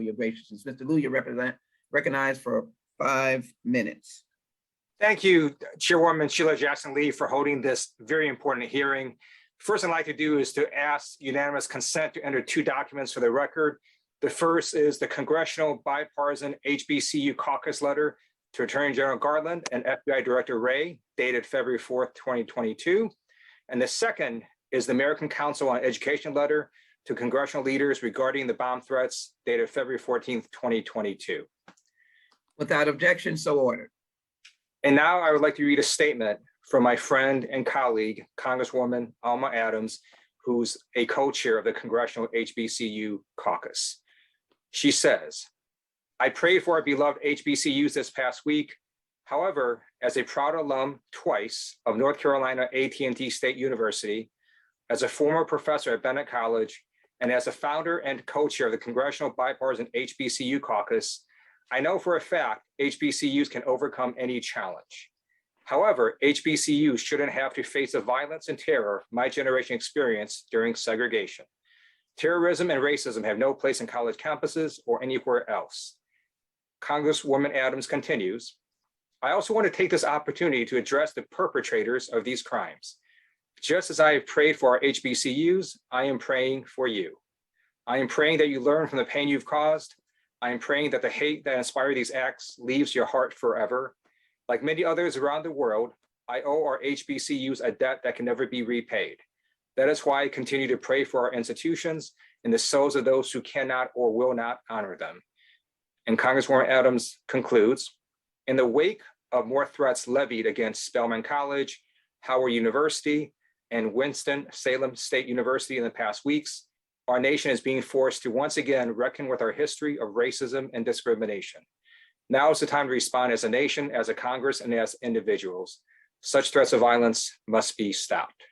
for your graciousness. Mr. Lieu, you're recognized for 5 minutes. Thank you, Chairwoman Sheila Jackson Lee, for holding this very important hearing. First, I'd like to do is to ask unanimous consent to enter 2 documents for the record. The first is the Congressional Bipartisan HBCU Caucus Letter to Attorney General Garland and FBI Director Wray, dated February 4th, 2022. And the second is the American Council on Education Letter to congressional leaders regarding the bomb threats, dated February 14th, 2022. Without objection, so ordered. And now I would like to read a statement from my friend and colleague, Congresswoman Alma Adams, who's a co-chair of the Congressional HBCU Caucus. She says, I prayed for our beloved HBCUs this past week. However, as a proud alum twice of North Carolina A&T State University, as a former professor at Bennett College, and as a founder and co-chair of the Congressional Bipartisan HBCU Caucus, I know for a fact HBCUs can overcome any challenge. However, HBCUs shouldn't have to face the violence and terror my generation experienced during segregation. Terrorism and racism have no place in college campuses or anywhere else. Congresswoman Adams continues, I also want to take this opportunity to address the perpetrators of these crimes. Just as I have prayed for our HBCUs, I am praying for you. I am praying that you learn from the pain you've caused. I am praying that the hate that inspired these acts leaves your heart forever. Like many others around the world, I owe our HBCUs a debt that can never be repaid. That is why I continue to pray for our institutions and the souls of those who cannot or will not honor them. And Congresswoman Adams concludes, in the wake of more threats levied against Spelman College, Howard University, and Winston-Salem State University in the past weeks, our nation is being forced to once again reckon with our history of racism and discrimination. Now is the time to respond as a nation, as a Congress, and as individuals. Such threats of violence must be stopped.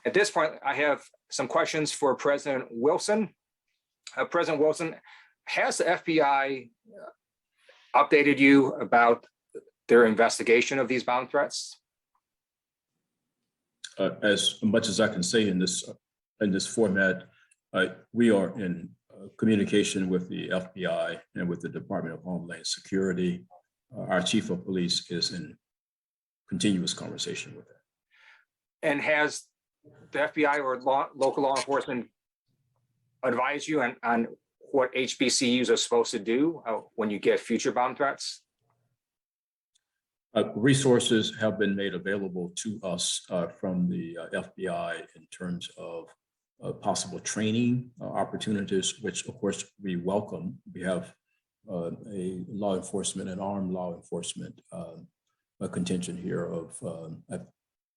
At this point, I have some questions for President Wilson. President Wilson, has the FBI updated you about their investigation of these bomb threats? As much as I can say in this format, we are in communication with the FBI and with the Department of Homeland Security. Our chief of police is in continuous conversation with them. And has the FBI or local law enforcement advised you on what HBCUs are supposed to do when you get future bomb threats? Resources have been made available to us from the FBI in terms of possible training opportunities, which of course we welcome. We have a law enforcement and armed law enforcement a contingent here of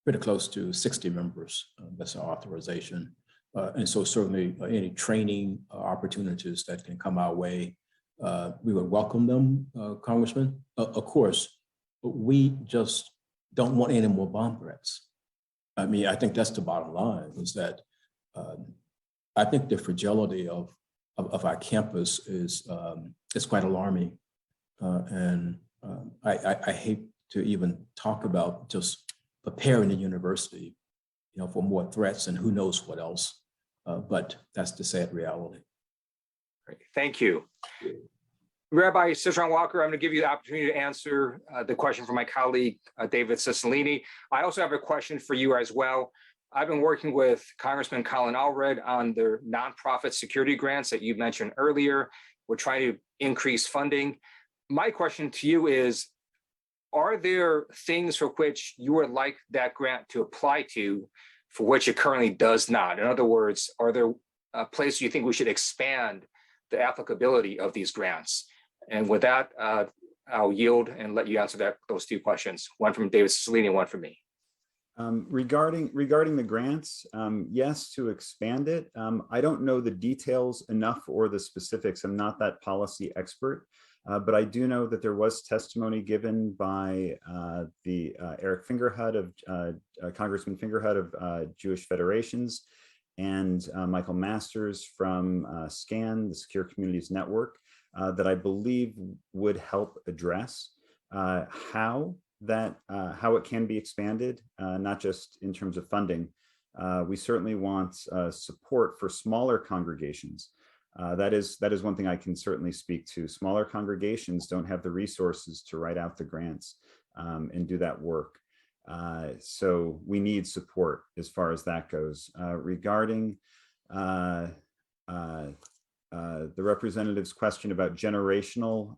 pretty close to 60 members. That's our authorization. And so certainly any training opportunities that can come our way, we would welcome them, Congressman. Of course, we just don't want any more bomb threats. I mean, I think that's the bottom line, is that I think the fragility of our campus is quite alarming. And I hate to even talk about just preparing the university, for more threats and who knows what else. But that's the sad reality. Great. Thank you. Rabbi Citron Walker, I'm going to give you the opportunity to answer the question from my colleague, David Cicilline. I also have a question for you as well. I've been working with Congressman Colin Allred on the nonprofit security grants that you mentioned earlier. We're trying to increase funding. My question to you is, are there things for which you would like that grant to apply to for which it currently does not? In other words, are there places you think we should expand the applicability of these grants? And with that, I'll yield and let you answer those 2 questions, one from David Cicilline and one from me. Regarding the grants, yes, to expand it. I don't know the details enough or the specifics. I'm not that policy expert, but I do know that there was testimony given by the Eric Fingerhut of Congressman Fingerhut of Jewish Federations, and Michael Masters from SCAN, the Secure Communities Network, that I believe would help address how it can be expanded, not just in terms of funding. We certainly want support for smaller congregations That is one thing I can certainly speak to. Smaller congregations don't have the resources to write out the grants and do that work. So we need support as far as that goes. Regarding the representative's question about generational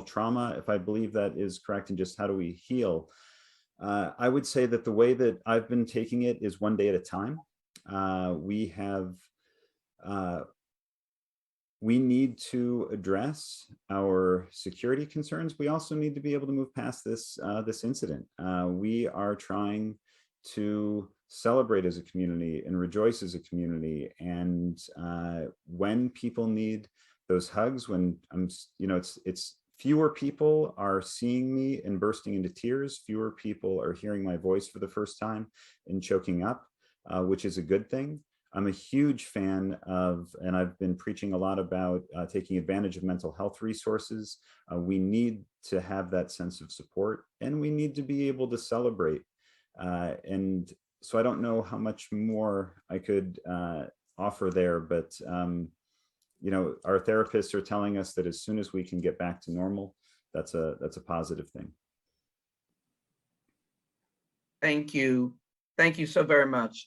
trauma, if I believe that is correct, and just how do we heal? I would say that the way that I've been taking it is one day at a time. We need to address our security concerns. We also need to be able to move past this incident. We are trying to celebrate as a community and rejoice as a community. And when people need those hugs, when it's fewer people are seeing me and bursting into tears, fewer people are hearing my voice for the first time and choking up, which is a good thing. I'm a huge fan of, and I've been preaching a lot about taking advantage of mental health resources. We need to have that sense of support, and we need to be able to celebrate. And so I don't know how much more I could offer there, but our therapists are telling us that as soon as we can get back to normal, that's a positive thing. Thank you. Thank you so very much.